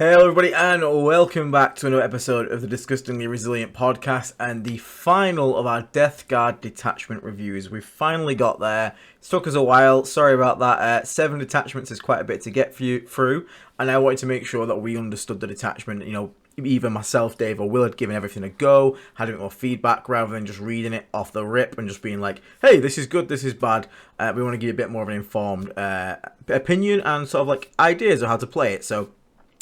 Hello everybody and welcome back to another episode of the Disgustingly Resilient podcast and the final of our Death Guard Detachment Reviews. We've finally got there. It took us a while, sorry about that. 7 detachments is quite a bit to get through, and I wanted to make sure that we understood the detachment, either myself, Dave, or Will had given everything a go, had a bit more feedback rather than just reading it off the rip and just being like, hey, this is good, this is bad. We want to give you a bit more of an informed opinion and sort of like ideas of how to play it. So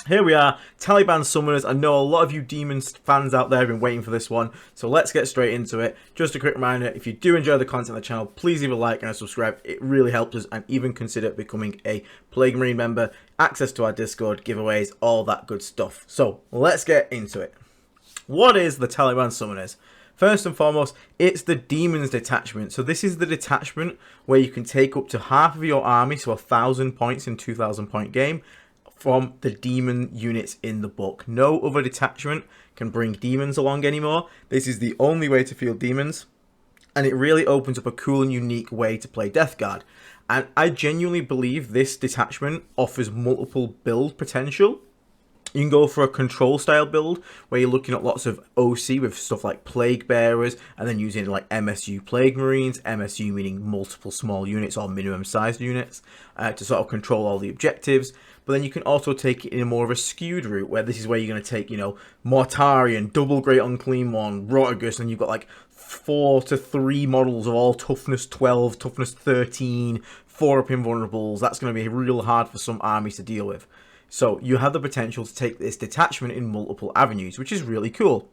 here we are, Tallyband Summoners. I know a lot of you Demons fans out there have been waiting for this one, so let's get straight into it. Just a quick reminder, if you do enjoy the content on the channel, please leave a like and a subscribe. It really helps us, and even consider becoming a Plague Marine member, access to our Discord, giveaways, all that good stuff. So let's get into it. What is the Tallyband Summoners? First and foremost, it's the Demons detachment. So this is the detachment where you can take up to half of your army, so 1,000 points in 2,000 point game, from the demon units in the book. No other detachment can bring demons along anymore. This is the only way to field demons, and it really opens up a cool and unique way to play Death Guard. And I genuinely believe this detachment offers multiple build potential. You can go for a control style build where you're looking at lots of OC with stuff like Plague Bearers, and then using like MSU Plague Marines, MSU meaning multiple small units or minimum sized units, to sort of control all the objectives. But then you can also take it in a more of a skewed route, where this is where you're going to take, Mortarion, Double Great Unclean One, Rotagus, and you've got like 4 to 3 models of all toughness 12, toughness 13, 4-up invulnerables. That's going to be real hard for some armies to deal with. So you have the potential to take this detachment in multiple avenues, which is really cool.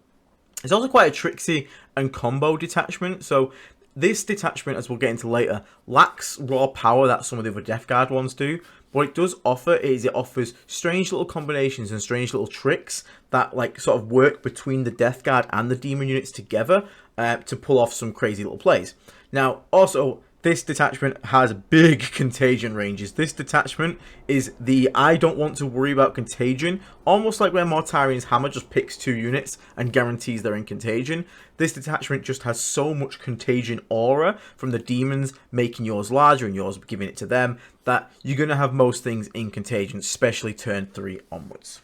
It's also quite a tricksy and combo detachment. So this detachment, as we'll get into later, lacks raw power that some of the other Death Guard ones do. What it does offer is it offers strange little combinations and strange little tricks that like sort of work between the Death Guard and the Demon units together to pull off some crazy little plays. Now, also, this detachment has big contagion ranges. This detachment is the I don't want to worry about contagion, almost like where Mortarion's Hammer just picks 2 units and guarantees they're in contagion. This detachment just has so much contagion aura from the demons making yours larger and yours giving it to them that you're going to have most things in contagion, especially turn 3 onwards.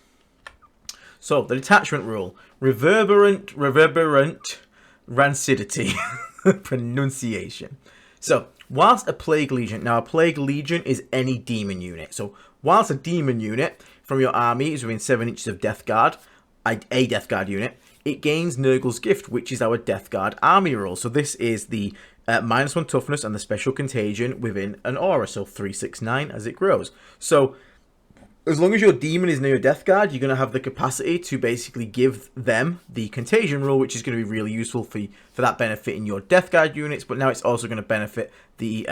So, the detachment rule. Reverberant, rancidity. Pronunciation. So, whilst a Plague Legion, now a Plague Legion is any demon unit. So, whilst a demon unit from your army is within 7 inches of Death Guard, a Death Guard unit, it gains Nurgle's Gift, which is our Death Guard army rule. So, this is the -1 toughness and the special contagion within an aura. So, 369 as it grows. So, as long as your demon is near your Death Guard, you're going to have the capacity to basically give them the contagion rule, which is going to be really useful for that benefit in your Death Guard units. But now it's also going to benefit the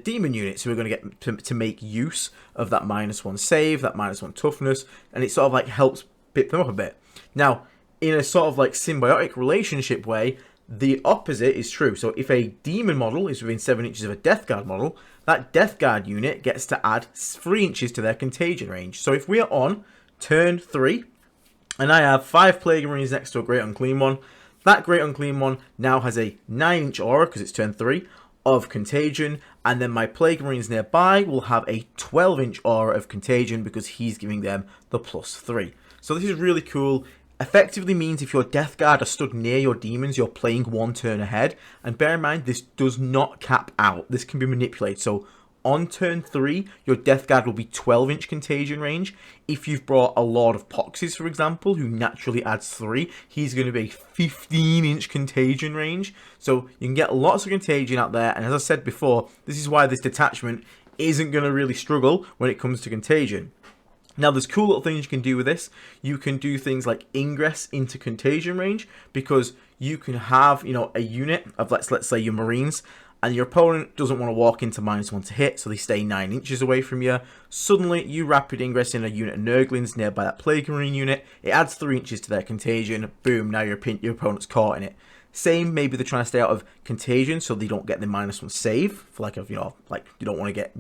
demon units, who are going to get to make use of that -1 save, that -1 toughness, and it sort of like helps pip them up a bit. Now, in a sort of like symbiotic relationship way, the opposite is true. So if a demon model is within 7 inches of a Death Guard model, that Death Guard unit gets to add 3 inches to their contagion range. So if we are on turn 3, and I have 5 Plague Marines next to a Great Unclean One, that Great Unclean One now has a 9-inch aura, because it's turn 3, of contagion, and then my Plague Marines nearby will have a 12-inch aura of contagion, because he's giving them the +3. So this is really cool. Effectively means if your Death Guard are stood near your demons, you're playing 1 turn ahead. And bear in mind, this does not cap out. This can be manipulated. So on turn 3, your Death Guard will be 12-inch contagion range. If you've brought a Lord of Poxes, for example, who naturally adds 3, he's going to be 15-inch contagion range. So you can get lots of contagion out there. And as I said before, this is why this detachment isn't going to really struggle when it comes to contagion. Now, there's cool little things you can do with this. You can do things like ingress into contagion range, because you can have, a unit of, let's say your Marines, and your opponent doesn't want to walk into -1 to hit, so they stay 9 inches away from you. Suddenly, you rapid ingress in a unit of Nurglings nearby that Plague Marine unit. It adds 3 inches to their contagion. Boom, now your opponent's caught in it. Same, maybe they're trying to stay out of contagion so they don't get the -1 save. For like you don't want to get,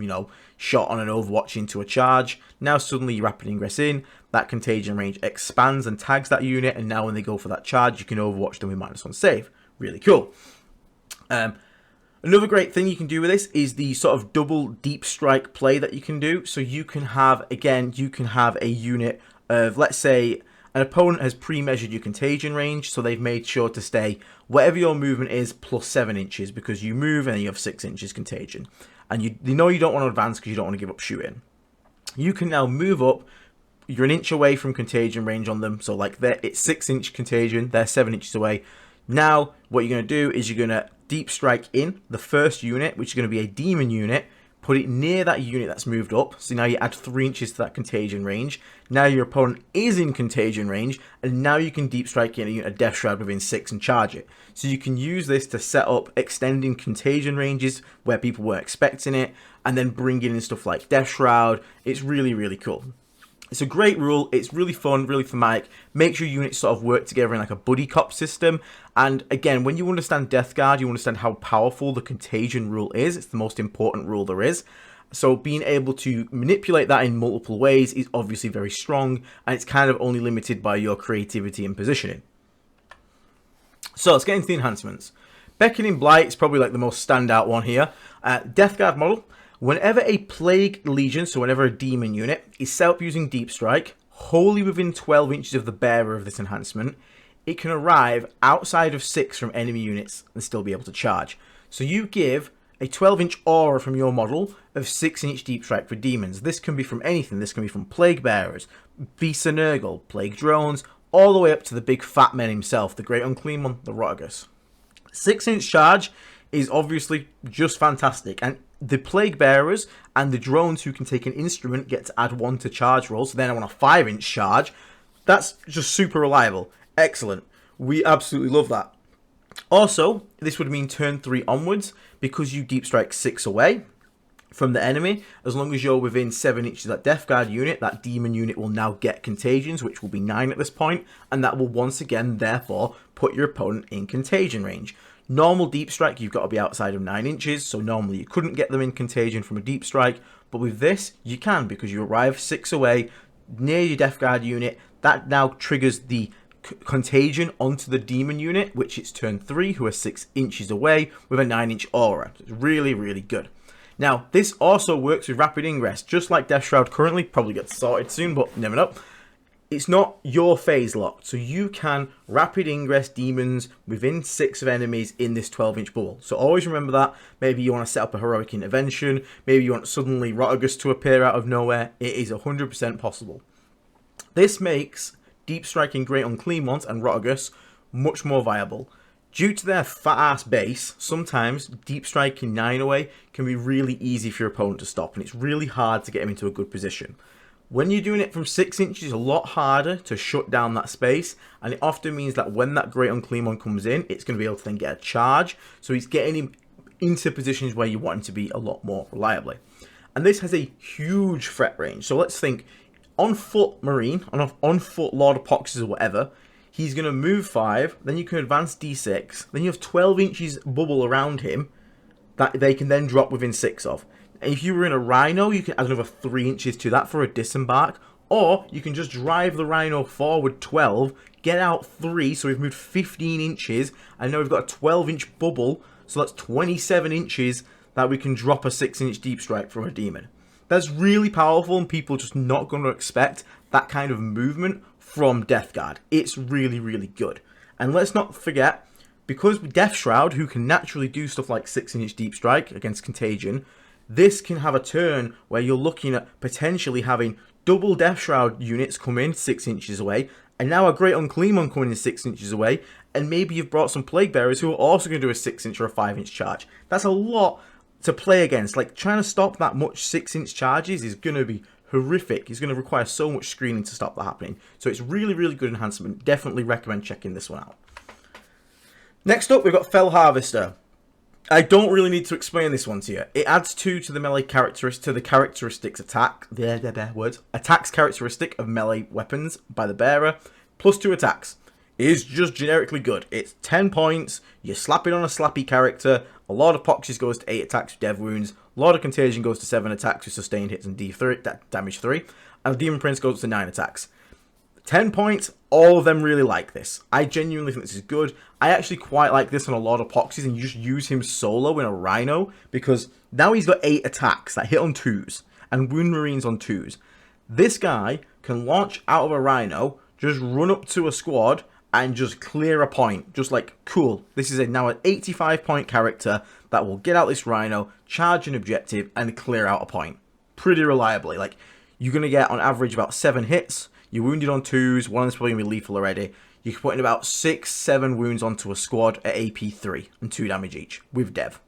shot on an Overwatch into a charge. Now suddenly you rapid ingress in, that contagion range expands and tags that unit, and now when they go for that charge, you can Overwatch them with -1 save. Really cool. Another great thing you can do with this is the sort of double deep strike play that you can do. So you can have, again, a unit of, let's say, an opponent has pre-measured your contagion range, so they've made sure to stay whatever your movement is plus 7 inches because you move and you have 6 inches contagion. And you know you don't want to advance because you don't want to give up shooting. You can now move up. You're an inch away from contagion range on them, so like it's 6 inch contagion, they're 7 inches away. Now, what you're going to do is you're going to deep strike in the first unit, which is going to be a demon unit, put it near that unit that's moved up. So now you add 3 inches to that contagion range. Now your opponent is in contagion range, and now you can deep strike in a unit of Death Shroud within 6 and charge it. So you can use this to set up extending contagion ranges where people weren't expecting it, and then bring in stuff like Death Shroud. It's really, really cool. It's a great rule. It's really fun, really thematic. Makes your units sort of work together in like a buddy cop system. And again, when you understand Death Guard, you understand how powerful the contagion rule is. It's the most important rule there is. So being able to manipulate that in multiple ways is obviously very strong, and it's kind of only limited by your creativity and positioning. So let's get into the enhancements. Beckoning Blight is probably like the most standout one here. Death Guard model. Whenever a Plague Legion, so whenever a demon unit, is set up using Deep Strike, wholly within 12 inches of the bearer of this enhancement, it can arrive outside of 6 from enemy units and still be able to charge. So you give a 12-inch aura from your model of 6-inch Deep Strike for demons. This can be from anything. This can be from Plague Bearers, Beasts of Nurgle, Plague Drones, all the way up to the big fat man himself, the Great Unclean One, the Rotagus. 6-inch charge is obviously just fantastic, and the Plague Bearers and the drones who can take an instrument get to add 1 to charge roll, so then I want a 5-inch charge. That's just super reliable. Excellent. We absolutely love that. Also, this would mean turn 3 onwards, because you deep strike 6 away from the enemy, as long as you're within 7 inches of that Death Guard unit, that demon unit will now get contagions, which will be 9 at this point, and that will once again, therefore, put your opponent in contagion range. Normal deep strike, you've got to be outside of 9 inches, so normally you couldn't get them in contagion from a deep strike, but with this, you can, because you arrive 6 away, near your Death Guard unit. That now triggers the contagion onto the demon unit, which it's turn 3, who are 6 inches away, with a 9-inch aura. It's really, really good. Now, this also works with rapid ingress, just like Death Shroud currently, probably gets sorted soon, but never know. It's not your phase locked, so you can rapid ingress demons within 6 of enemies in this 12-inch bubble. So always remember that. Maybe you want to set up a heroic intervention, maybe you want suddenly Rotagus to appear out of nowhere. It is 100% possible. This makes deep striking Great Unclean Ones and Rotagus much more viable. Due to their fat-ass base, sometimes deep striking 9 away can be really easy for your opponent to stop, and it's really hard to get him into a good position. When you're doing it from 6 inches, it's a lot harder to shut down that space, and it often means that when that Great Unclean One comes in, it's going to be able to then get a charge, so he's getting him into positions where you want him to be a lot more reliably. And this has a huge threat range, so let's think, on foot Marine, on foot Lord of Poxes or whatever, he's going to move 5, then you can advance d6, then you have 12 inches bubble around him that they can then drop within 6 of. And if you were in a Rhino, you can add another 3 inches to that for a disembark, or you can just drive the Rhino forward 12, get out 3, so we've moved 15 inches, and now we've got a 12-inch bubble, so that's 27 inches that we can drop a 6-inch deep strike from a demon. That's really powerful, and people are just not going to expect that kind of movement from Death Guard. It's really, really good. And let's not forget, because Death Shroud, who can naturally do stuff like 6-inch deep strike against contagion, this can have a turn where you're looking at potentially having double Death Shroud units come in 6 inches away, and now a Great Unclean One coming in 6 inches away, and maybe you've brought some Plague Bearers who are also going to do a 6-inch or a 5-inch charge. That's a lot to play against. Like, trying to stop that much 6-inch charges is going to be horrific. It's going to require so much screening to stop that happening. So it's really, really good enhancement. Definitely recommend checking this one out. Next up, we've got Fell Harvester. I don't really need to explain this one to you. It adds 2 to the melee characteristics attack. Attacks characteristic of melee weapons by the bearer, plus 2 attacks. It is just generically good. It's 10 points. You're slapping on a slappy character. A lot of Poxes goes to 8 attacks with dev wounds. A lot of Contagion goes to 7 attacks with sustained hits and damage 3. And Demon Prince goes to 9 attacks. 10 points, all of them really like this. I genuinely think this is good. I actually quite like this on a lot of Poxes, and you just use him solo in a Rhino, because now he's got 8 attacks that hit on 2s, and Wound Marines on 2s. This guy can launch out of a rhino, just run up to a squad, and just clear a point. Just like, cool. This is now an 85 point character that will get out this rhino, charge an objective, and clear out a point. Pretty reliably. Like, you're going to get on average about 7 hits. You're wounded on 2s. One of them's probably going to be lethal already. You can put in about 6-7 wounds onto a squad at AP 3 and 2 damage each with Dev.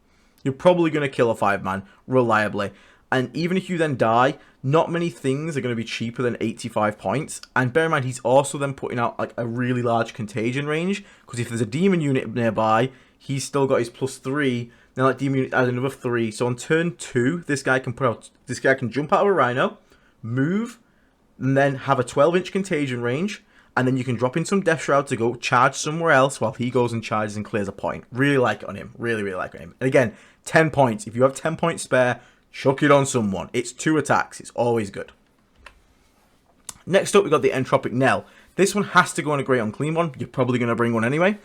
You're probably going to kill a 5-man reliably. And even if you then die, not many things are going to be cheaper than 85 points. And bear in mind, he's also then putting out like a really large contagion range. Because if there's a demon unit nearby, he's still got his +3. Then that demon unit adds another 3. So on turn 2, this guy can jump out of a rhino, move, and then have a 12-inch contagion range. And then you can drop in some Death Shroud to go charge somewhere else while he goes and charges and clears a point. Really like it on him. Really, really like it on him. And again, 10 points. If you have 10 points spare, chuck it on someone. It's 2 attacks. It's always good. Next up, we've got the Entropic Knell. This one has to go on a Great Unclean one. You're probably going to bring one anyway.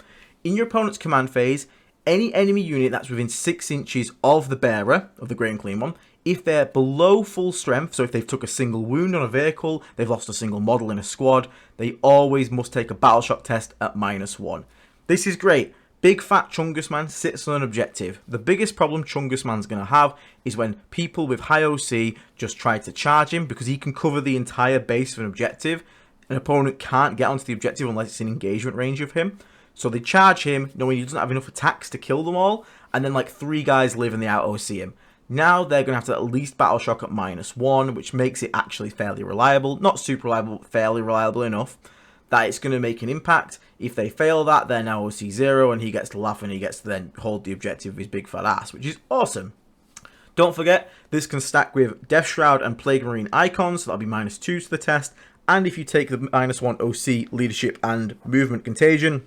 In your opponent's command phase, any enemy unit that's within 6 inches of the bearer, of the Great Unclean one, if they're below full strength, so if they've took a single wound on a vehicle, they've lost a single model in a squad, they always must take a battle shock test at -1. This is great. Big fat Chungus Man sits on an objective. The biggest problem Chungus Man's going to have is when people with high OC just try to charge him, because he can cover the entire base of an objective. An opponent can't get onto the objective unless it's in engagement range of him. So they charge him knowing he doesn't have enough attacks to kill them all, and then like 3 guys live and they out OC him. Now they're going to have to at least battle shock at -1, which makes it actually fairly reliable. Not super reliable, but fairly reliable enough that it's going to make an impact. If they fail that, they're now OC 0, and he gets to laugh and he gets to then hold the objective with his big fat ass, which is awesome. Don't forget, this can stack with Death Shroud and Plague Marine icons, so that'll be -2 to the test. And if you take the -1 OC, Leadership, and Movement Contagion,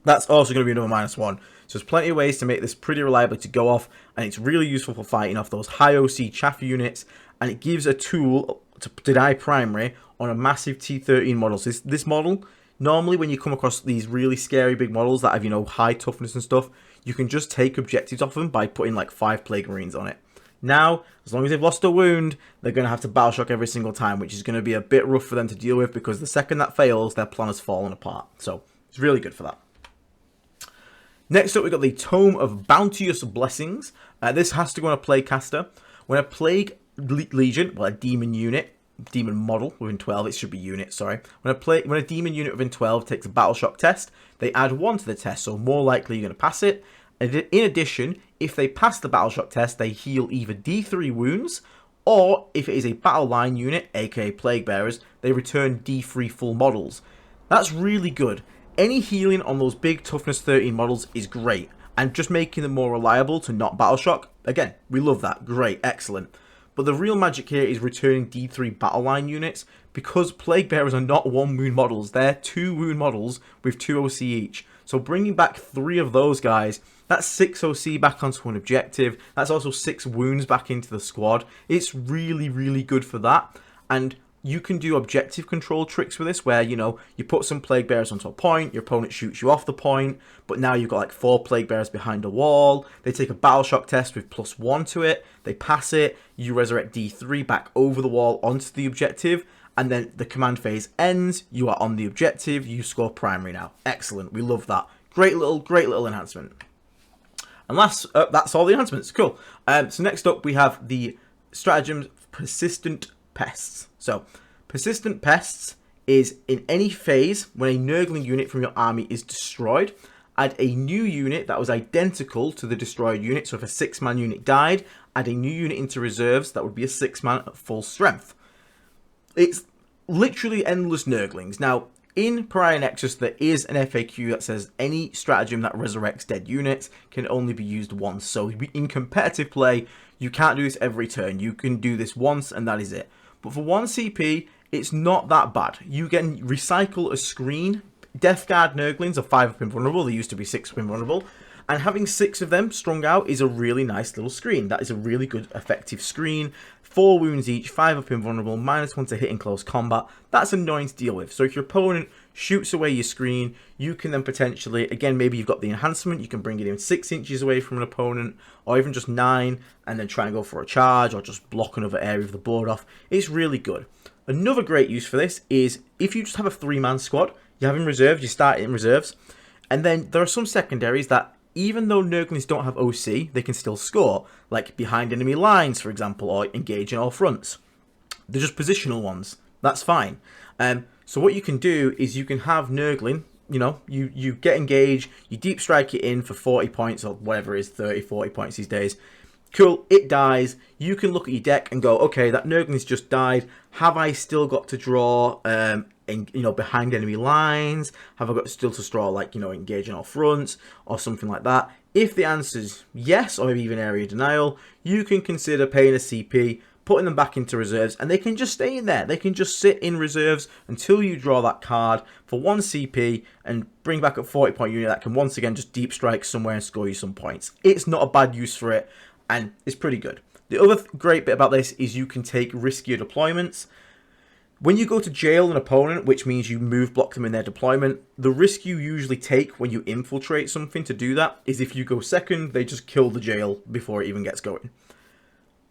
that's also going to be another -1. So there's plenty of ways to make this pretty reliably to go off, and it's really useful for fighting off those high OC chaff units, and it gives a tool to deny primary on a massive T13 model. So this model, normally when you come across these really scary big models that have, you know, high toughness and stuff, you can just take objectives off them by putting like 5 Plague Marines on it. Now, as long as they've lost a wound, they're going to have to battle shock every single time, which is going to be a bit rough for them to deal with, because the second that fails, their plan has fallen apart. So it's really good for that. Next up, we've got the Tome of Bounteous Blessings. This has to go on a Plague caster. When a Plague Legion, well, a demon unit, demon model within 12, it should be unit, sorry. When a demon unit within 12 takes a battle shock test, they add 1 to the test, so more likely you're going to pass it. In addition, if they pass the battle shock test, they heal either D3 wounds, or if it is a battle line unit, aka Plague Bearers, they return D3 full models. That's really good. Any healing on those big toughness 13 models is great, and just making them more reliable to not battle shock, again, we love that, great, excellent. But the real magic here is returning D3 battle line units, because Plague Bearers are not 1 wound models, they're 2 wound models with 2 OC each. So bringing back 3 of those guys, that's 6 OC back onto an objective, that's also 6 wounds back into the squad. It's really, really good for that, and you can do objective control tricks with this, where, you know, you put some Plague Bearers onto a point, your opponent shoots you off the point, but now you've got like 4 Plague Bearers behind a wall, they take a battle shock test with +1 to it, they pass it, you resurrect D3 back over the wall onto the objective, and then the command phase ends, you are on the objective, you score primary now. Excellent, we love that. Great little enhancement. And that's all the enhancements, cool. So next up we have the stratagems Persistent Pests. So, Persistent Pests is in any phase when a Nurgling unit from your army is destroyed, add a new unit that was identical to the destroyed unit. So if a 6-man unit died, add a new unit into reserves that would be a 6-man at full strength. It's literally endless Nurglings. Now, in Pariah Nexus, there is an FAQ that says any stratagem that resurrects dead units can only be used once. So in competitive play, you can't do this every turn. You can do this once and that is it. But for 1 CP, it's not that bad. You can recycle a screen. Death Guard Nurglings are 5 up invulnerable. They used to be 6 up invulnerable. And having 6 of them strung out is a really nice little screen. That is a really good, effective screen. 4 wounds each, 5 up invulnerable, -1 to hit in close combat. That's annoying to deal with. So if your opponent shoots away your screen, you can then potentially, again, maybe you've got the enhancement, you can bring it in 6 inches away from an opponent, or even just 9, and then try and go for a charge, or just block another area of the board off. It's really good. Another great use for this is if you just have a 3-man squad, you have in reserves, you start in reserves, and then there are some secondaries that, even though Nurglings don't have OC, they can still score, like behind enemy lines, for example, or engage in all fronts. They're just positional ones. That's fine. So what you can do is you can have Nurgling, you know, you get engaged, you deep strike it in for 40 points, or whatever it is, 30, 40 points these days. Cool, it dies. You can look at your deck and go, okay, that Nurgling's just died. Have I still got to draw, behind enemy lines? Have I got still to draw, like, engage in all fronts or something like that? If the answer's yes, or maybe even area denial, you can consider paying a CP, putting them back into reserves, and they can just stay in there. They can just sit in reserves until you draw that card for 1 CP and bring back a 40-point unit that can once again just deep strike somewhere and score you some points. It's not a bad use for it, and it's pretty good. The other great bit about this is you can take riskier deployments. When you go to jail an opponent, which means you move block them in their deployment, the risk you usually take when you infiltrate something to do that is if you go second, they just kill the jail before it even gets going.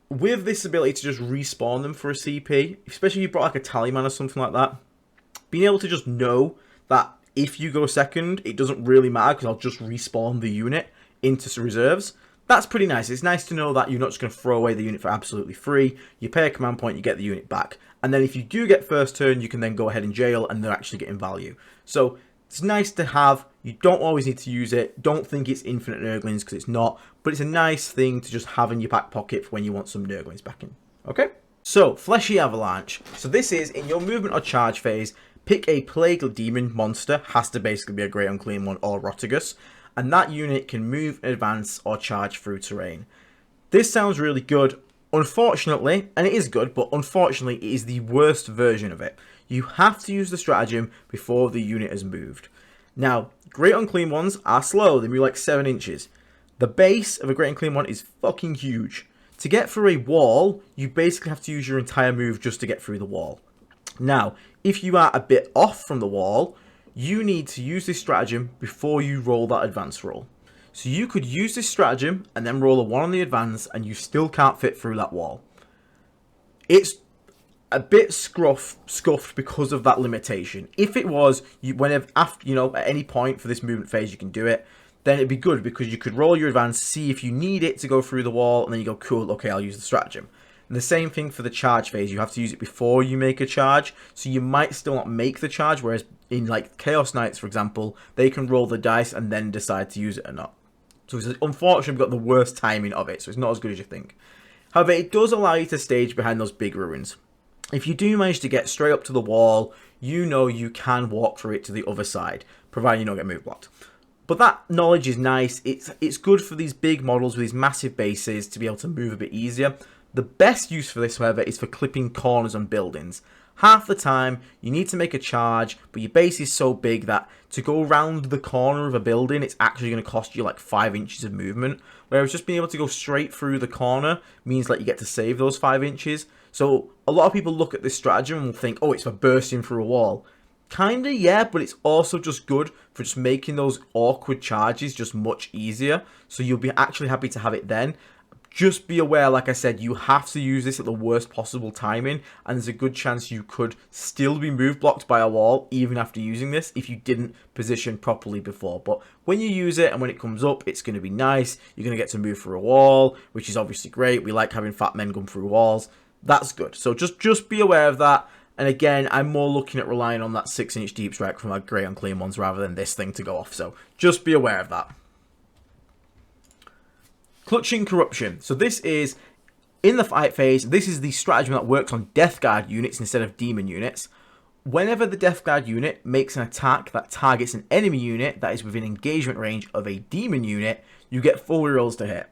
With this ability to just respawn them for a CP, especially if you brought like a Tallyband or something like that, being able to just know that if you go second, it doesn't really matter because I'll just respawn the unit into reserves. That's pretty nice. It's nice to know that you're not just going to throw away the unit for absolutely free. You pay a command point, you get the unit back. And then if you do get first turn, you can then go ahead and jail and they're actually getting value. So it's nice to have. You don't always need to use it. Don't think it's infinite Nurglings because it's not. But it's a nice thing to just have in your back pocket for when you want some Nurglings back in. Okay? So, Fleshy Avalanche. So this is, in your movement or charge phase, pick a Plague Demon monster. Has to basically be a Great Unclean one or Rotigus. And that unit can move, advance, or charge through terrain. This sounds really good. Unfortunately, and it is good, but unfortunately it is the worst version of it. You have to use the stratagem before the unit has moved. Now, Great Unclean ones are slow. They move like 7 inches. The base of a Great Unclean one is fucking huge. To get through a wall, you basically have to use your entire move just to get through the wall. Now, if you are a bit off from the wall, you need to use this stratagem before you roll that advance roll. So you could use this stratagem and then roll a 1 on the advance and you still can't fit through that wall. It's a bit scuffed because of that limitation. If it was, at any point for this movement phase you can do it, then it'd be good because you could roll your advance, see if you need it to go through the wall, and then you go, cool, okay, I'll use the stratagem. And the same thing for the charge phase. You have to use it before you make a charge, so you might still not make the charge, whereas in like Chaos Knights, for example, they can roll the dice and then decide to use it or not. So it's unfortunately got the worst timing of it, so it's not as good as you think. However, it does allow you to stage behind those big ruins. If you do manage to get straight up to the wall, you know you can walk through it to the other side, providing you don't get move blocked. But that knowledge is nice. It's good for these big models with these massive bases to be able to move a bit easier. The best use for this, however, is for clipping corners on buildings. Half the time, you need to make a charge, but your base is so big that to go around the corner of a building, it's actually going to cost you like 5 inches of movement. Whereas just being able to go straight through the corner means like you get to save those 5 inches. So a lot of people look at this stratagem and will think, oh, it's for bursting through a wall. Kinda, yeah, but it's also just good for just making those awkward charges just much easier. So you'll be actually happy to have it then. Just be aware, like I said, you have to use this at the worst possible timing, and there's a good chance you could still be move blocked by a wall even after using this if you didn't position properly before. But when you use it and when it comes up, it's going to be nice. You're going to get to move through a wall, which is obviously great. We like having fat men come through walls. That's good. So just be aware of that. And again, I'm more looking at relying on that 6-inch deep strike from our Great Unclean ones rather than this thing to go off. So just be aware of that. Clutching Corruption. So this is, in the fight phase, this is the stratagem that works on Death Guard units instead of demon units. Whenever the Death Guard unit makes an attack that targets an enemy unit that is within engagement range of a demon unit, you get full rerolls to hit.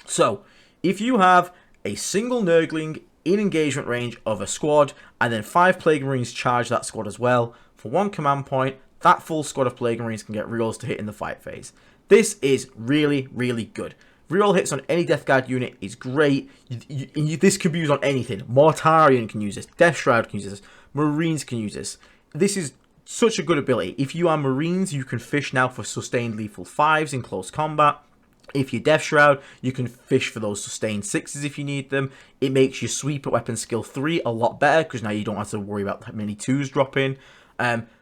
So, if you have a single Nurgling in engagement range of a squad, and then 5 Plague Marines charge that squad as well, for 1 command point, that full squad of Plague Marines can get rerolls to hit in the fight phase. This is really, really good. Reroll hits on any Death Guard unit is great. This can be used on anything. Mortarion can use this. Death Shroud can use this. Marines can use this. This is such a good ability. If you are Marines, you can fish now for sustained lethal 5s in close combat. If you're Death Shroud, you can fish for those sustained 6s if you need them. It makes your sweep at weapon skill 3 a lot better, because now you don't have to worry about that many 2s dropping.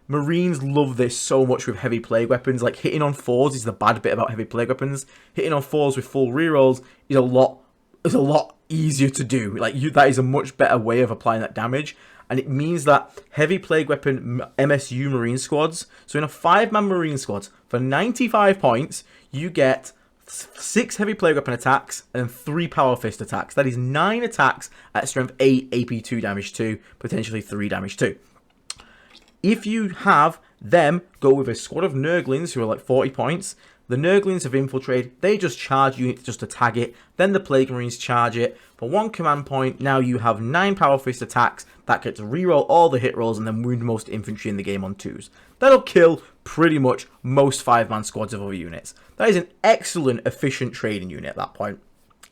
Marines love this so much with heavy plague weapons. Like, hitting on 4s is the bad bit about heavy plague weapons. Hitting on 4s with full rerolls is a lot easier to do. Like, that is a much better way of applying that damage. And it means that heavy plague weapon MSU Marine squads, so in a 5-man Marine squad, for 95 points, you get 6 heavy plague weapon attacks and 3 power fist attacks. That is 9 attacks at strength 8, AP 2 damage 2, potentially 3 damage 2. If you have them go with a squad of Nurglings who are like 40 points, the Nurglings have infiltrated, they just charge units just to tag it, then the Plague Marines charge it. For 1 command point, now you have 9 Power Fist attacks that get to reroll all the hit rolls and then wound most infantry in the game on 2s. That'll kill pretty much most 5-man squads of other units. That is an excellent, efficient trading unit at that point.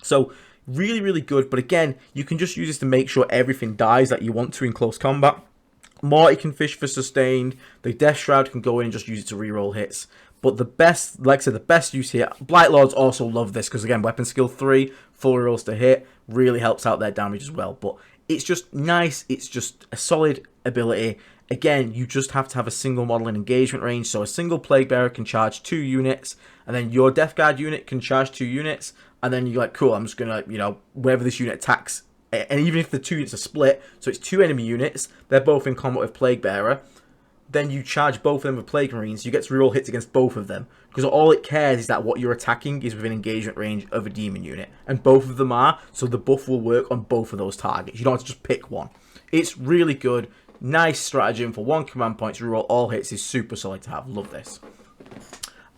So, really, really good, but again, you can just use this to make sure everything dies that you want to in close combat. Morty can fish for sustained, the Death Shroud can go in and just use it to reroll hits. But the best, like I said, the best use here, Blight Lords also love this, because again, weapon skill 3, full rerolls to hit, really helps out their damage as well. But it's just nice, it's just a solid ability. Again, you just have to have a single model in engagement range, so a single Plague Bearer can charge 2 units, and then your Death Guard unit can charge 2 units, and then you're like, cool, I'm just gonna, wherever this unit attacks, and even if the 2 units are split, so it's 2 enemy units, they're both in combat with Plague Bearer, then you charge both of them with Plague Marines, you get to reroll hits against both of them. Because all it cares is that what you're attacking is within engagement range of a demon unit. And both of them are, so the buff will work on both of those targets. You don't have to just pick one. It's really good. Nice stratagem for 1 command point to reroll all hits is super solid to have. Love this.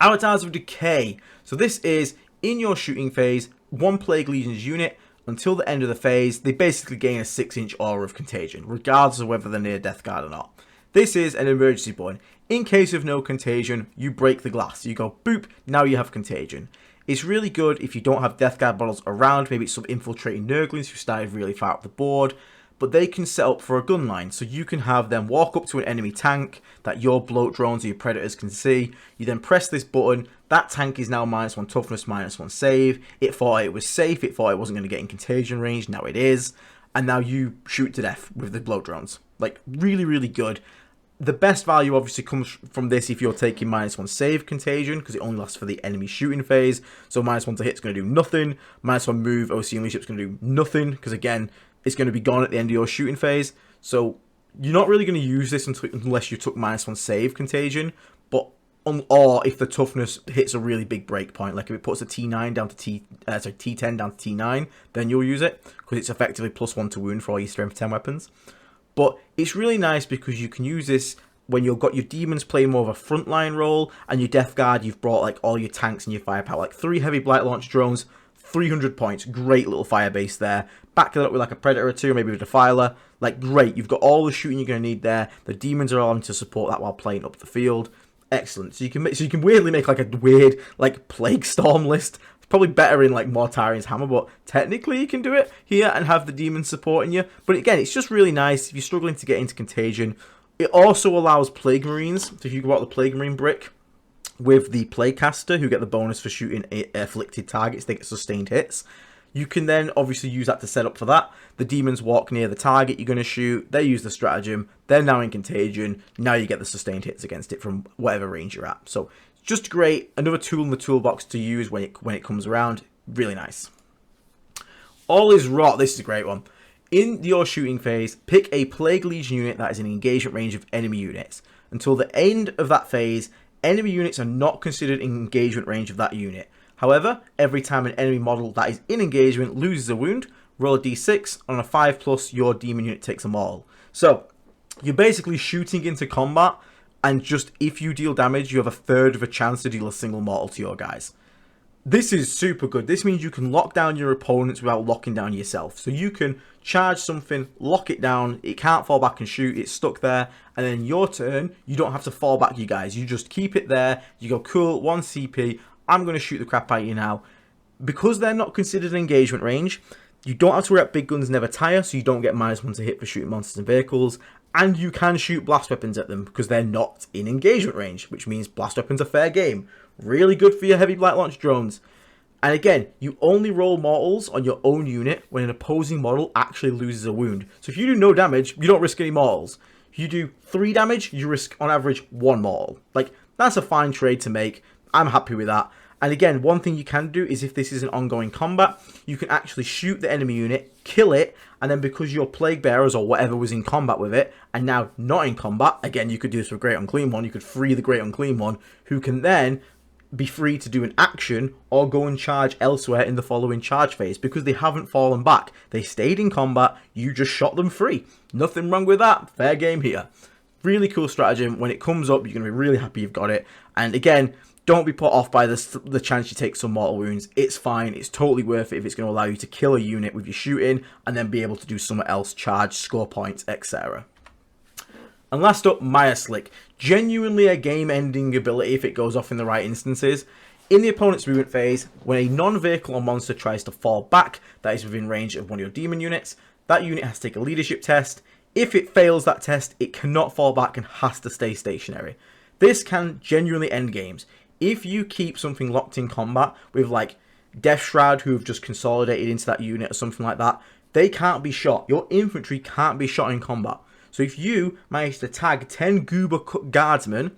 Avatars of Decay. So this is, in your shooting phase, 1 Plague Legions unit, until the end of the phase, they basically gain a 6-inch aura of contagion, regardless of whether they're near Death Guard or not. This is an emergency button. In case of no contagion, you break the glass. You go, boop, now you have contagion. It's really good if you don't have Death Guard models around. Maybe it's some infiltrating Nurglings who started really far up the board. But they can set up for a gun line. So you can have them walk up to an enemy tank that your bloat drones or your predators can see. You then press this button. That tank is now -1 toughness, -1 save. It thought it was safe. It thought it wasn't going to get in contagion range. Now it is. And now you shoot to death with the bloat drones. Like, really, really good. The best value obviously comes from this if you're taking -1 save contagion, because it only lasts for the enemy shooting phase. So -1 to hit is going to do nothing. -1 move OC and leadership is going to do nothing, because again, it's going to be gone at the end of your shooting phase. So you're not really going to use this unless you took -1 save contagion. But or if the toughness hits a really big break point, like if it puts a T9 down to T10 down to T9, then you'll use it, because it's effectively +1 to wound for all your strength 10 weapons. But it's really nice because you can use this when you've got your demons playing more of a frontline role, and your Death Guard, you've brought like all your tanks and your firepower, like 3 heavy blight launch drones, 300 points, great little fire base there. Back it up with like a Predator or 2, maybe a Defiler, like great. You've got all the shooting you're going to need there. The demons are on to support that while playing up the field. Excellent. So you can weirdly make like a weird like Plague Storm list. It's probably better in like Mortarian's Hammer, but technically you can do it here and have the demons supporting you. But again, it's just really nice if you're struggling to get into contagion. It also allows Plague Marines. So if you go out the Plague Marine brick with the Plaguecaster, who get the bonus for shooting afflicted targets, they get sustained hits. You can then obviously use that to set up for that. The demons walk near the target you're going to shoot. They use the stratagem. They're now in contagion. Now you get the sustained hits against it from whatever range you're at. So just great. Another tool in the toolbox to use when it comes around. Really nice. All is rot. This is a great one. In your shooting phase, pick a Plague Legion unit that is in engagement range of enemy units. Until the end of that phase, enemy units are not considered in engagement range of that unit. However, every time an enemy model that is in engagement loses a wound, roll a d6. On a 5+, your demon unit takes them all. So, you're basically shooting into combat, and just if you deal damage, you have a third of a chance to deal a single mortal to your guys. This is super good. This means you can lock down your opponents without locking down yourself. So you can charge something, lock it down, it can't fall back and shoot, it's stuck there, and then your turn, you don't have to fall back you guys. You just keep it there, you go, cool, 1 CP, I'm going to shoot the crap out of you now. Because they're not considered engagement range, you don't have to worry about big guns never tire, so you don't get -1 to hit for shooting monsters and vehicles, and you can shoot blast weapons at them because they're not in engagement range, which means blast weapons are fair game. Really good for your heavy blight launch drones. And again, you only roll mortals on your own unit when an opposing model actually loses a wound. So if you do no damage, you don't risk any mortals. If you do 3 damage, you risk on average 1 mortal. Like, that's a fine trade to make. I'm happy with that. And again, one thing you can do is if this is an ongoing combat, you can actually shoot the enemy unit, kill it, and then because your plague bearers or whatever was in combat with it, and now not in combat, again, you could do this with Great Unclean One, you could free the Great Unclean One, who can then be free to do an action or go and charge elsewhere in the following charge phase because they haven't fallen back. They stayed in combat, you just shot them free. Nothing wrong with that, fair game here. Really cool stratagem. When it comes up, you're going to be really happy you've got it. And again, don't be put off by the chance you take some mortal wounds. It's fine. It's totally worth it if it's going to allow you to kill a unit with your shooting and then be able to do something else, charge, score points, etc. And last up, Maya Slick. Genuinely a game-ending ability if it goes off in the right instances. In the opponent's movement phase, when a non-vehicle or monster tries to fall back that is within range of one of your demon units, that unit has to take a leadership test. If it fails that test, it cannot fall back and has to stay stationary. This can genuinely end games. If you keep something locked in combat with like Death Shroud who have just consolidated into that unit or something like that, they can't be shot. Your infantry can't be shot in combat. So if you manage to tag 10 Goober Guardsmen,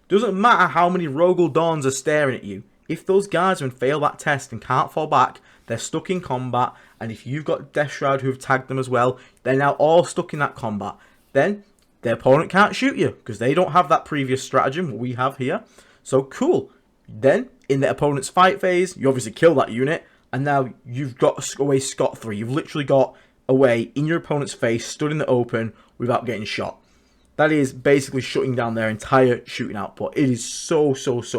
doesn't matter how many Rogel Dawns are staring at you. If those Guardsmen fail that test and can't fall back, they're stuck in combat. And if you've got Death Shroud who have tagged them as well, they're now all stuck in that combat. Then their opponent can't shoot you because they don't have that previous stratagem we have here. So cool. Then in the opponent's fight phase, you obviously kill that unit. And now you've got away scot-free. You've literally got away in your opponent's face, stood in the open without getting shot. That is basically shutting down their entire shooting output. It is so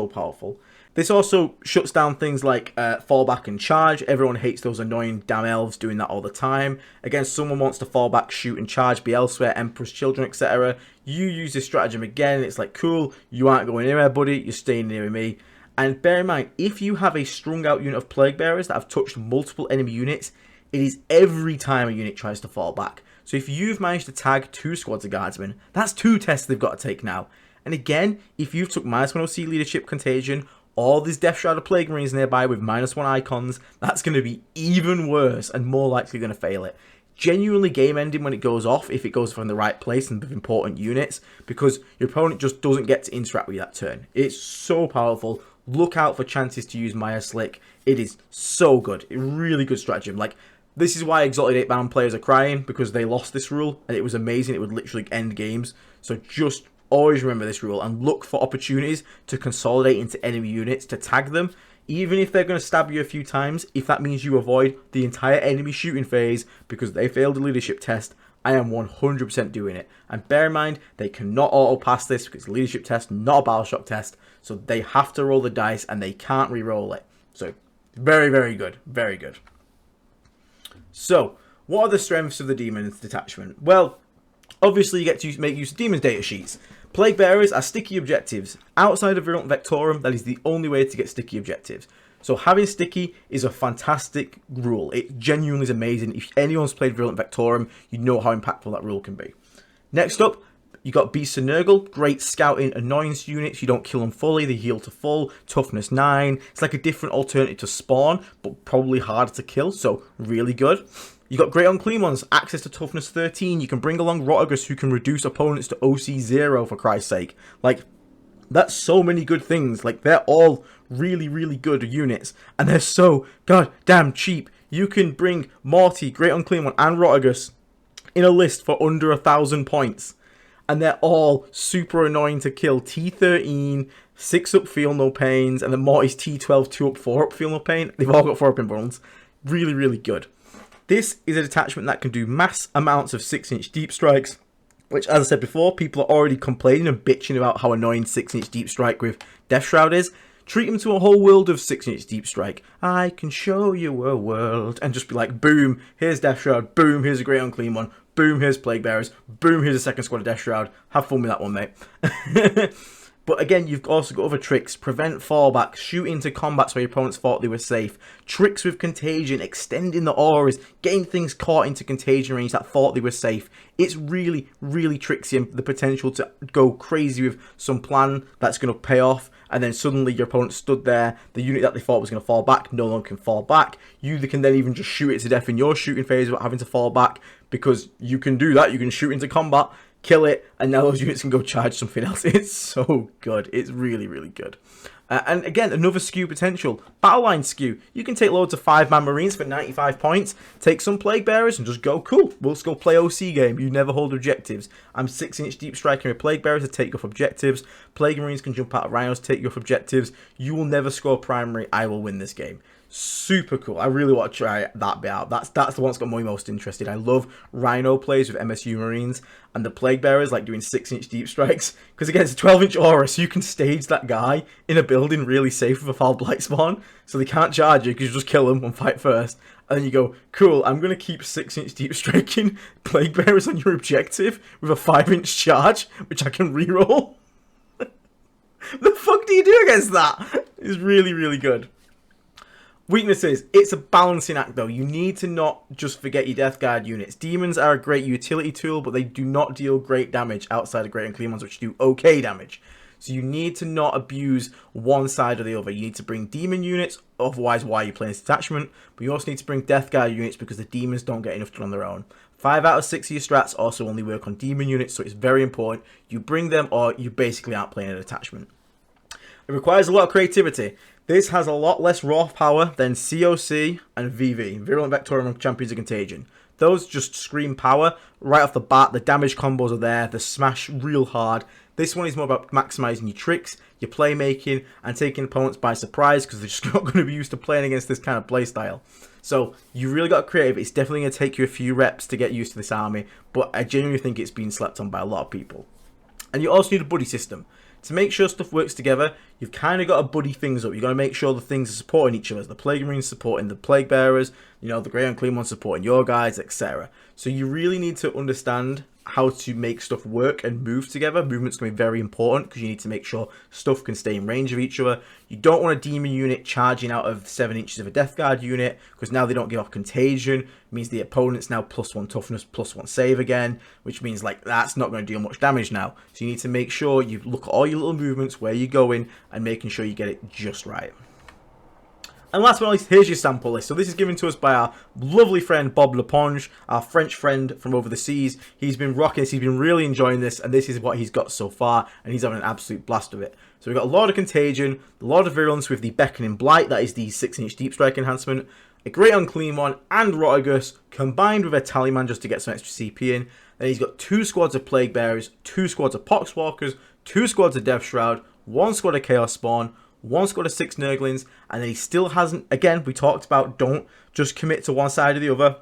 powerful. This also shuts down things like fallback and charge. Everyone hates those annoying damn elves doing that all the time. Again, someone wants to fall back, shoot and charge, be elsewhere, Emperor's Children, etc. You use this stratagem again, it's like, cool, you aren't going anywhere, buddy, you're staying near me. And bear in mind, if you have a strung out unit of Plague Bearers that have touched multiple enemy units, it is every time a unit tries to fall back. So if you've managed to tag 2 squads of Guardsmen, that's 2 tests they've got to take now. And again, if you've took -1 OC Leadership Contagion, or there's Death Shroud of Plague Marines nearby with -1 icons, that's going to be even worse and more likely going to fail it. Genuinely game ending when it goes off, if it goes from the right place and with important units, because your opponent just doesn't get to interact with you that turn. It's so powerful. Look out for chances to use Maya Slick. It is so good. A really good stratagem. Like, this is why Exalted 8 bound players are crying, because they lost this rule, and it was amazing. It would literally end games. So just always remember this rule, and look for opportunities to consolidate into enemy units, to tag them, even if they're going to stab you a few times. If that means you avoid the entire enemy shooting phase because they failed the leadership test, I am 100% doing it. And bear in mind, they cannot auto-pass this because it's a leadership test, not a battle shock test, so they have to roll the dice, and they can't re-roll it. So, very, very good. Very good. So, what are the strengths of the Demons Detachment? Well, obviously you get to make use of Demons data sheets. Plague Bearers are sticky objectives. Outside of Virulent Vectorum, that is the only way to get sticky objectives. So having sticky is a fantastic rule. It genuinely is amazing. If anyone's played Virulent Vectorum, you know how impactful that rule can be. Next up, you got Beasts and Nurgle, great scouting annoyance units. You don't kill them fully, they heal to full, toughness 9. It's like a different alternative to spawn, but probably harder to kill, so really good. You got Great Unclean Ones, access to toughness 13. You can bring along Rotagus, who can reduce opponents to OC 0, for Christ's sake. Like, that's so many good things. Like, they're all really, really good units, and they're so goddamn cheap. You can bring Morty, Great Unclean One, and Rotagus in a list for under 1,000 points. And they're all super annoying to kill. T13, 6 up, feel no pains. And then Morty's T12, 2 up, 4 up, feel no pain. They've all got 4 up in bronze. Really, really good. This is a detachment that can do mass amounts of 6-inch deep strikes. Which, as I said before, people are already complaining and bitching about how annoying 6-inch deep strike with Death Shroud is. Treat them to a whole world of 6-inch deep strike. I can show you a world. And just be like, boom, here's Death Shroud. Boom, here's a Great Unclean One. Boom, here's Plague Bearers. Boom, here's a second squad of Death Shroud. Have fun with that one, mate. But again, you've also got other tricks. Prevent fallback. Shoot into combats where your opponents thought they were safe. Tricks with contagion. Extending the auras. Getting things caught into contagion range that thought they were safe. It's really, really tricksy, and the potential to go crazy with some plan that's going to pay off. and then suddenly your opponent stood there, the unit that they thought was going to fall back no longer can fall back. You can then even just shoot it to death in your shooting phase without having to fall back, because you can do that. You can shoot into combat, kill it, and now those units can go charge something else. It's so good. It's really, really good. And again, another skew potential. Battle line skew. You can take loads of 5-man Marines for 95 points, take some Plague Bearers, and just go, cool, we'll just go play OC game. You never hold objectives. I'm 6-inch deep striking with Plague Bearers to take you off objectives. Plague Marines can jump out of Rhinos to take you off objectives. You will never score primary. I will win this game. Super cool. I really want to try that bit out. That's the one that's got me most interested. I love Rhino plays with MSU Marines, and the Plague Bearers like doing 6-inch deep strikes, because again, it's a 12-inch aura, so you can stage that guy in a building really safe with a foul blight spawn, so they can't charge you because you just kill them and fight first. And then you go, cool, I'm going to keep 6-inch deep striking Plague Bearers on your objective with a 5-inch charge, which I can reroll. The fuck do you do against that? It's really, really good. Weaknesses. It's a balancing act though. You need to not just forget your Death Guard units. Demons are a great utility tool, but they do not deal great damage outside of Great Unclean Ones, which do okay damage. So you need to not abuse one side or the other. You need to bring demon units, otherwise why are you playing this detachment? But you also need to bring Death Guard units because the demons don't get enough done on their own. 5 out of 6 of your strats also only work on demon units, so it's very important you bring them or you basically aren't playing a detachment. It requires a lot of creativity. This has a lot less raw power than COC and VV, Virulent Vectorium Champions of Contagion. Those just scream power right off the bat. The damage combos are there, the smash real hard. This one is more about maximizing your tricks, your playmaking, and taking opponents by surprise, because they're just not going to be used to playing against this kind of playstyle. So you really got creative. It's definitely going to take you a few reps to get used to this army, but I genuinely think it's been slept on by a lot of people. And you also need a buddy system. To make sure stuff works together, you've kind of got to buddy things up. You've got to make sure the things are supporting each other. The Plague Marines supporting the Plague Bearers, you know, the Grey Unclean Ones supporting your guys, etc. So you really need to understand how to make stuff work and move together. Movement's going to be very important because you need to make sure stuff can stay in range of each other. You don't want a demon unit charging out of 7 inches of a Death Guard unit, because now they don't give off contagion. It means the opponent's now +1 toughness, +1 save again, which means like that's not going to deal much damage now. So you need to make sure you look at all your little movements, where you're going, and making sure you get it just right. And last but not least, here's your sample list. So this is given to us by our lovely friend Bob Leponge, our French friend from over the seas. He's been rocking this, he's been really enjoying this, and this is what he's got so far, and he's having an absolute blast of it. So we've got a lot of Contagion, a lot of Virulence with the Beckoning Blight, that is the 6-inch Deep Strike enhancement, a Great Unclean One, and Rotigus, combined with a Tallyband just to get some extra CP in. Then he's got 2 squads of Plague Bearers, 2 squads of Poxwalkers, 2 squads of Death Shroud, 1 squad of Chaos Spawn, 1 squad of 6 Nurglings, and then he still hasn't, again, we talked about don't just commit to one side or the other.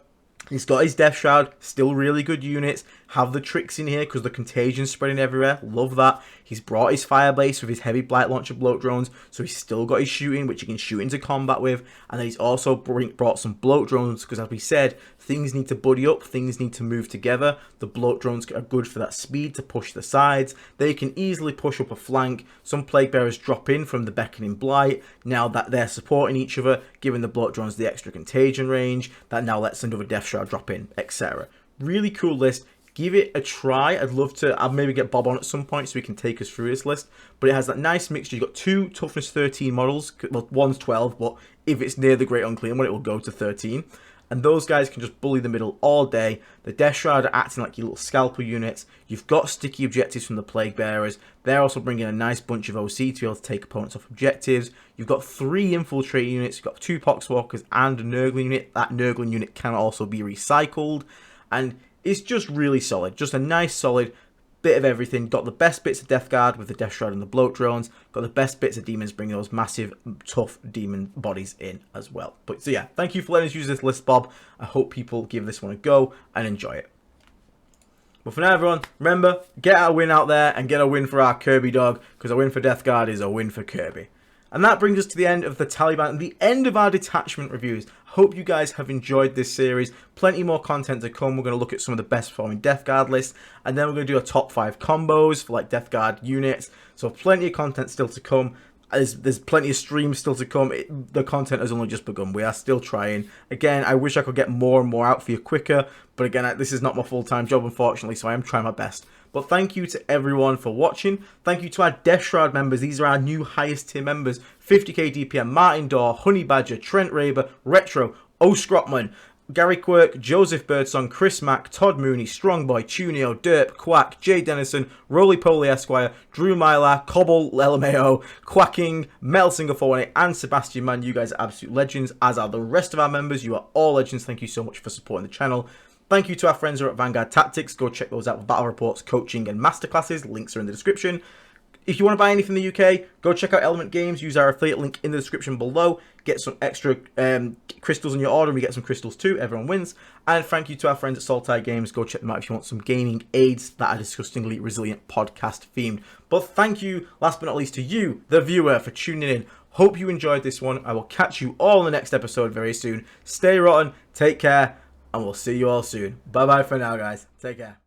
He's got his Death Shroud, still really good units, have the tricks in here because the Contagion's spreading everywhere, love that. He's brought his Firebase with his Heavy Blight Launcher Bloat Drones, so he's still got his shooting, which he can shoot into combat with, and then he's also brought some Bloat Drones, because as we said, things need to buddy up, things need to move together. The Bloat Drones are good for that speed to push the sides, they can easily push up a flank. Some Plague Bearers drop in from the Beckoning Blight, now that they're supporting each other, giving the Bloat Drones the extra Contagion range, that now lets another Death Shroud drop in, etc. Really cool list. Give it a try. I'll maybe get Bob on at some point so he can take us through this list. But it has that nice mixture. You've got 2 toughness 13 models. Well, one's 12, but if it's near the Great Unclean One, it will go to 13. And those guys can just bully the middle all day. The Death Shroud are acting like your little scalper units. You've got sticky objectives from the Plague Bearers. They're also bringing a nice bunch of OC to be able to take opponents off objectives. You've got 3 infiltrate units. You've got 2 Poxwalkers and a Nurgling unit. That Nurgling unit can also be recycled. And it's just really solid. Just a nice solid bit of everything. Got the best bits of Death Guard with the Death Shroud and the Bloat Drones. Got the best bits of Demons, bringing those massive, tough Demon bodies in as well. But so yeah, thank you for letting us use this list, Bob. I hope people give this one a go and enjoy it. But for now, everyone, remember, get our win out there and get a win for our Kirby dog, because a win for Death Guard is a win for Kirby. And that brings us to the end of the Tallyband and the end of our detachment reviews. Hope you guys have enjoyed this series. Plenty more content to come. We're going to look at some of the best performing Death Guard lists, and then we're going to do a top 5 combos for like Death Guard units. So plenty of content still to come. There's plenty of streams still to come. The content has only just begun. We are still trying. Again, I wish I could get more and more out for you quicker. But again, this is not my full-time job, unfortunately, so I am trying my best. But thank you to everyone for watching. Thank you to our Death Shroud members. These are our new highest tier members. 50k DPM, Martin Dorr, Honey Badger, Trent Raber, Retro, O Scrotman, Gary Quirk, Joseph Birdsong, Chris Mack, Todd Mooney, Strongboy, Tunio, Derp, Quack, Jay Dennison, Roly Poly Esquire, Drew Myler, Cobble, LMAO, Quacking, Melsinger 418, and Sebastian Mann. You guys are absolute legends, as are the rest of our members. You are all legends. Thank you so much for supporting the channel. Thank you to our friends over at Vanguard Tactics. Go check those out for battle reports, coaching, and masterclasses. Links are in the description. If you want to buy anything in the UK, go check out Element Games. Use our affiliate link in the description below. Get some extra crystals in your order, and we get some crystals too. Everyone wins. And thank you to our friends at Saltire Games. Go check them out if you want some gaming aids that are disgustingly resilient podcast themed. But thank you, last but not least, to you, the viewer, for tuning in. Hope you enjoyed this one. I will catch you all in the next episode very soon. Stay rotten, take care, and we'll see you all soon. Bye-bye for now, guys. Take care.